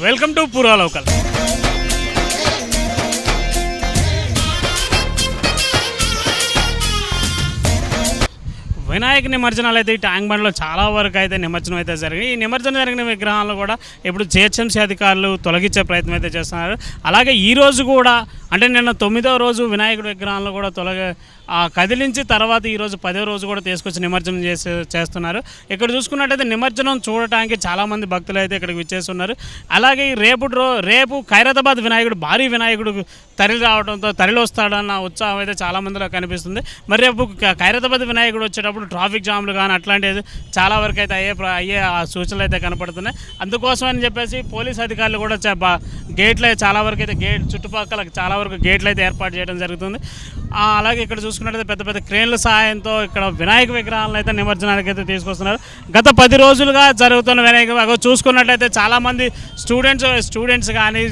Welcome to పూర్వ local. Vinayaka నిమజ్జనాలు అయితే ఈ ట్యాంక్ బండ్లో చాలా వరకు అయితే నిమజ్జనం అయితే జరిగింది. ఈ నిమజ్జనం జరిగిన విగ్రహాలను కూడా ఇప్పుడు జిహెచ్ఎంసీ అధికారులు తొలగించే ప్రయత్నం అయితే చేస్తున్నారు. అలాగే ఈరోజు కూడా అంటే నిన్న 9వ రోజు వినాయకుడి విగ్రహాలను కూడా కదిలించి తర్వాత ఈరోజు 10వ రోజు కూడా తీసుకొచ్చి నిమజ్జనం చేస్తున్నారు. ఇక్కడ చూసుకున్నట్టయితే నిమజ్జనం చూడటానికి చాలామంది భక్తులు అయితే ఇక్కడికి విచ్చేస్తున్నారు. అలాగే రేపు ఖైరతాబాద్ వినాయకుడు భారీ వినాయకుడు తరలి వస్తాడన్న ఉత్సాహం అయితే చాలామందిలో కనిపిస్తుంది. మరి రేపు ఖైరతాబాద్ వినాయకుడు వచ్చేటప్పుడు ట్రాఫిక్ జామ్లు కానీ అట్లాంటివి చాలా వరకు అయితే అయ్యే సూచనలు అయితే కనపడుతున్నాయి. అందుకోసం అని చెప్పేసి పోలీస్ అధికారులు కూడా గేట్లు చాలా వరకు అయితే చుట్టుపక్కల చాలా వరకు గేట్లు అయితే ఏర్పాటు చేయడం జరుగుతుంది. అలాగే ఇక్కడ చూసుకున్నట్టయితే పెద్ద పెద్ద క్రేన్ల సహాయంతో ఇక్కడ వినాయక విగ్రహాలను అయితే నిమజ్జనానికి అయితే తీసుకొస్తున్నారు. గత 10 రోజులుగా జరుగుతున్న వినాయక చూసుకున్నట్లయితే చాలామంది స్టూడెంట్స్ కానీ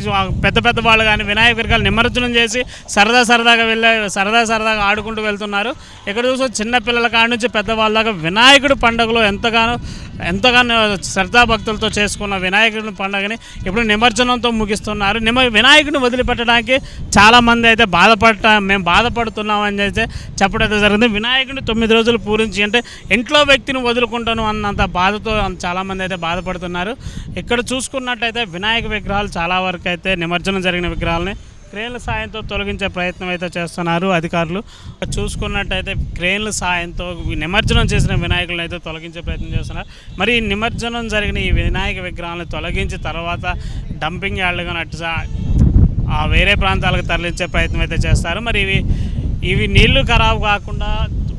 పెద్ద వాళ్ళు కానీ వినాయక విగ్రహాలు నిమజ్జనం చేసి సరదాగా ఆడుకుంటూ వెళ్తున్నారు. ఇక్కడ చూస్తే చిన్న పిల్లల కాడి నుంచి పెద్దవాళ్ళ దాకా వినాయకుడి పండుగలో ఎంతగానో శ్రద్ధాభక్తులతో చేసుకున్న వినాయకుడి పండుగని ఇప్పుడు నిమజ్జనంతో ముగిస్తున్నారు. వినాయకుడిని వదిలిపెట్టడానికి చాలామంది అయితే మేము బాధపడుతున్నామని అయితే చెప్పడం జరిగింది. వినాయకుడిని 9 రోజులు పూరించి అంటే ఇంట్లో వ్యక్తిని వదులుకుంటాను అన్నంత బాధతో చాలామంది అయితే బాధపడుతున్నారు. ఇక్కడ చూసుకున్నట్టయితే వినాయక విగ్రహాలు చాలా వరకు అయితే నిమజ్జనం జరిగిన విగ్రహాలని క్రేన్ల సాయంతో తొలగించే ప్రయత్నం అయితే చేస్తున్నారు అధికారులు. చూసుకున్నట్టయితే క్రేన్ల సాయంతో నిమజ్జనం చేసిన వినాయకులను అయితే తొలగించే ప్రయత్నం చేస్తున్నారు. మరి నిమజ్జనం జరిగిన ఈ వినాయక విగ్రహాలను తొలగించి తర్వాత డంపింగ్ యార్డ్లు కానీ వేరే ప్రాంతాలకు తరలించే ప్రయత్నం అయితే చేస్తారు. మరి ఇవి నీళ్లు ఖరాబు కాకుండా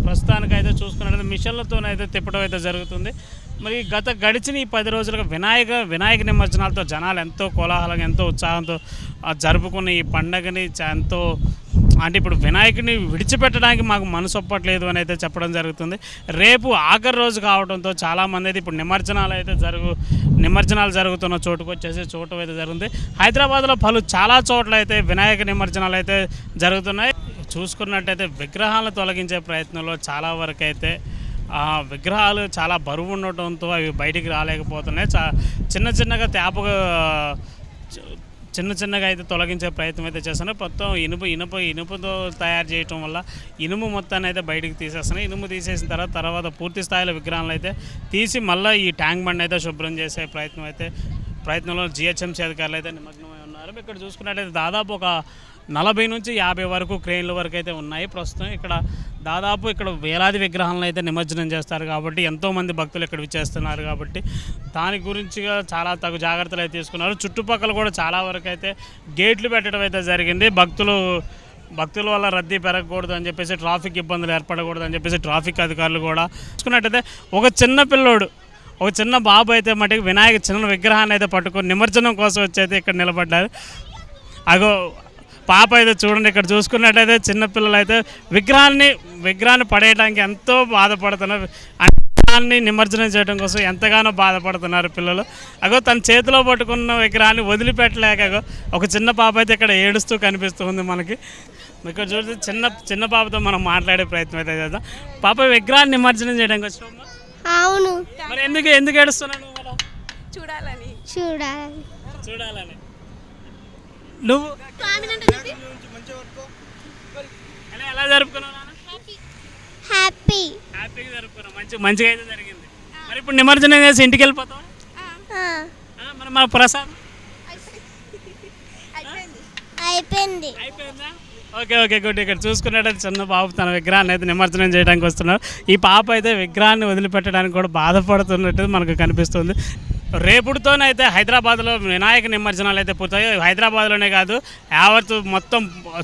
ప్రస్తుతానికైతే చూసుకున్నట్లయితే మిషన్లతోనైతే తిప్పడం అయితే జరుగుతుంది. మరి గడిచిన ఈ 10 రోజులుగా వినాయక నిమజ్జనాలతో జనాలు ఎంతో కోలాహలంగా ఎంతో ఉత్సాహంతో జరుపుకున్న ఈ పండగని అంటే ఇప్పుడు వినాయకుడిని విడిచిపెట్టడానికి మాకు మనసు ఒప్పట్లేదు అని అయితే చెప్పడం జరుగుతుంది. రేపు ఆఖరి రోజు కావడంతో చాలామంది అయితే ఇప్పుడు నిమజ్జనాలు జరుగుతున్న చోటుకు వచ్చేసి అయితే జరుగుతుంది. హైదరాబాద్లో చాలా చోట్ల అయితే వినాయక నిమజ్జనాలు అయితే జరుగుతున్నాయి. చూసుకున్నట్టయితే విగ్రహాలను తొలగించే ప్రయత్నంలో చాలా వరకు అయితే విగ్రహాలు చాలా బరువు ఉండటంతో అవి బయటికి రాలేకపోతున్నాయి. చిన్నగా అయితే తొలగించే ప్రయత్నం అయితే చేస్తున్నారు. మొత్తం ఇనుపుతో తయారు చేయటం వల్ల ఇనుము మొత్తాన్ని అయితే బయటికి తీసేస్తున్నాయి. ఇనుము తీసేసిన తర్వాత పూర్తి స్థాయిలో విగ్రహాలను అయితే తీసి మళ్ళీ ఈ ట్యాంక్ బండ్ అయితే శుభ్రం చేసే ప్రయత్నంలో జిహెచ్ఎంసీ అధికారులు అయితే నిమగ్నమై ఉన్నారు. ఇక్కడ చూసుకున్నట్టయితే దాదాపు ఒక 40 నుంచి 50 వరకు క్రేన్ల వరకు అయితే ఉన్నాయి. ప్రస్తుతం ఇక్కడ వేలాది విగ్రహాలను అయితే నిమజ్జనం చేస్తారు కాబట్టి ఎంతోమంది భక్తులు ఇక్కడ విచ్చేస్తున్నారు కాబట్టి దాని గురించిగా చాలా తగు జాగ్రత్తలు అయితే తీసుకున్నారు. చుట్టుపక్కల కూడా చాలా వరకు అయితే గేట్లు పెట్టడం అయితే జరిగింది. భక్తుల వల్ల రద్దీ పెరగకూడదు అని చెప్పేసి ట్రాఫిక్ ఇబ్బందులు ఏర్పడకూడదు అని చెప్పేసి ట్రాఫిక్ అధికారులు కూడా చూసుకున్నట్టయితే ఒక చిన్న బాబు అయితే మటుకు చిన్న విగ్రహాన్ని అయితే పట్టుకొని నిమజ్జనం కోసం వచ్చి అయితే ఇక్కడ నిలబడ్డారు. పాప అయితే చూడండి, ఇక్కడ చూసుకున్నట్టయితే చిన్నపిల్లలు అయితే విగ్రహాన్ని పడేయడానికి ఎంతో బాధపడుతున్నారు. విగ్రహాన్ని నిమజ్జనం చేయడం కోసం ఎంతగానో బాధపడుతున్నారు పిల్లలు. తన చేతిలో పట్టుకున్న విగ్రహాన్ని వదిలిపెట్టలేక ఒక చిన్న పాప అయితే ఇక్కడ ఏడుస్తూ కనిపిస్తుంది మనకి. ఇక్కడ చూస్తే చిన్న పాపతో మనం మాట్లాడే ప్రయత్నం అయితే చేద్దాం. పాప విగ్రహాన్ని నిమజ్జనం చేయడానికి వచ్చినామా? అవును. మరి ఎందుకు ఏడుస్తున్నాను? చూడాలని నువ్వు ఎలా జరుపుకున్నావు? హ్యాపీగా జరుపుకున్నావు. మంచిగా అయితే జరిగింది. మరి ఇప్పుడు నిమజ్జనం చేసి ఇంటికి వెళ్ళిపోతావా? మరి మన ప్రసాదం అయిపోయిందా? Okay good. ఇక్కడ చూసుకున్నట్టయితే చిన్న బాబు తన విగ్రహాన్ని అయితే నిమజ్జనం చేయడానికి వస్తున్నారు. ఈ పాప అయితే విగ్రహాన్ని వదిలిపెట్టడానికి కూడా బాధపడుతున్నట్టు మనకు కనిపిస్తుంది. రేపుడుతోనైతే హైదరాబాద్లో వినాయక నిమజ్జనాలు అయితే పూర్తయి హైదరాబాద్లోనే కాదు యావత్ మొత్తం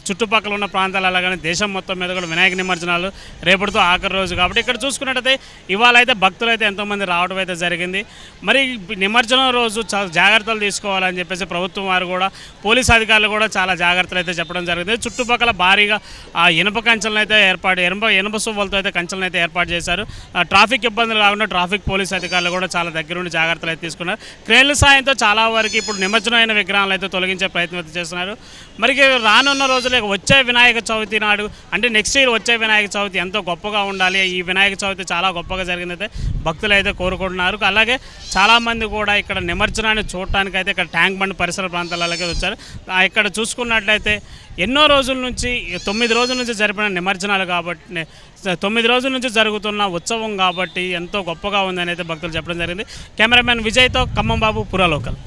చుట్టుపక్కల ఉన్న ప్రాంతాలు అలాగనే దేశం మొత్తం మీద కూడా వినాయక నిమజ్జనాలు రేపుడుతో ఆఖరి రోజు కాబట్టి ఇక్కడ చూసుకున్నట్టయితే ఇవాళ అయితే భక్తులు అయితే ఎంతోమంది రావడం అయితే జరిగింది. మరి నిమజ్జనం రోజు జాగ్రత్తలు తీసుకోవాలని చెప్పేసి ప్రభుత్వం వారు కూడా పోలీస్ అధికారులు కూడా చాలా జాగ్రత్తలు అయితే చెప్పడం జరిగింది. చుట్టుపక్కల భారీగా ఇనుప కంచెలను అయితే ఇనుప సువ్వలతో అయితే కంచెలను అయితే ఏర్పాటు చేశారు. ట్రాఫిక్ ఇబ్బందులు కాకుండా ట్రాఫిక్ పోలీస్ అధికారులు కూడా చాలా దగ్గరుండి జాగ్రత్తలు అయితే చేసుకున్నారు. క్రేన్ల సాయంతో చాలా వరకు ఇప్పుడు నిమజ్జనమైన విగ్రహాలు అయితే తొలగించే ప్రయత్నం అయితే చేస్తున్నారు. మరి రానున్న రోజులు వచ్చే వినాయక చవితి నాడు అంటే నెక్స్ట్ ఇయర్ వచ్చే వినాయక చవితి ఎంతో గొప్పగా ఉండాలి, ఈ వినాయక చవితి చాలా గొప్పగా జరిగిందైతే భక్తులు అయితే కోరుకుంటున్నారు. అలాగే చాలామంది కూడా ఇక్కడ నిమజ్జనాన్ని చూడటానికి అయితే ఇక్కడ ట్యాంక్ బండ్ పరిసర ప్రాంతాలకి వచ్చారు. ఇక్కడ చూసుకున్నట్లయితే ఎన్నో రోజుల నుంచి 9 రోజుల నుంచి జరిపిన నిమజ్జనాలు కాబట్టి 9 రోజుల నుంచి జరుగుతున్న ఉత్సవం కాబట్టి ఎంతో గొప్పగా ఉందని అయితే భక్తులు చెప్పడం జరిగింది. కెమెరామెన్ విజయ్తో ఖమ్మం బాబు, పురా లోకల్.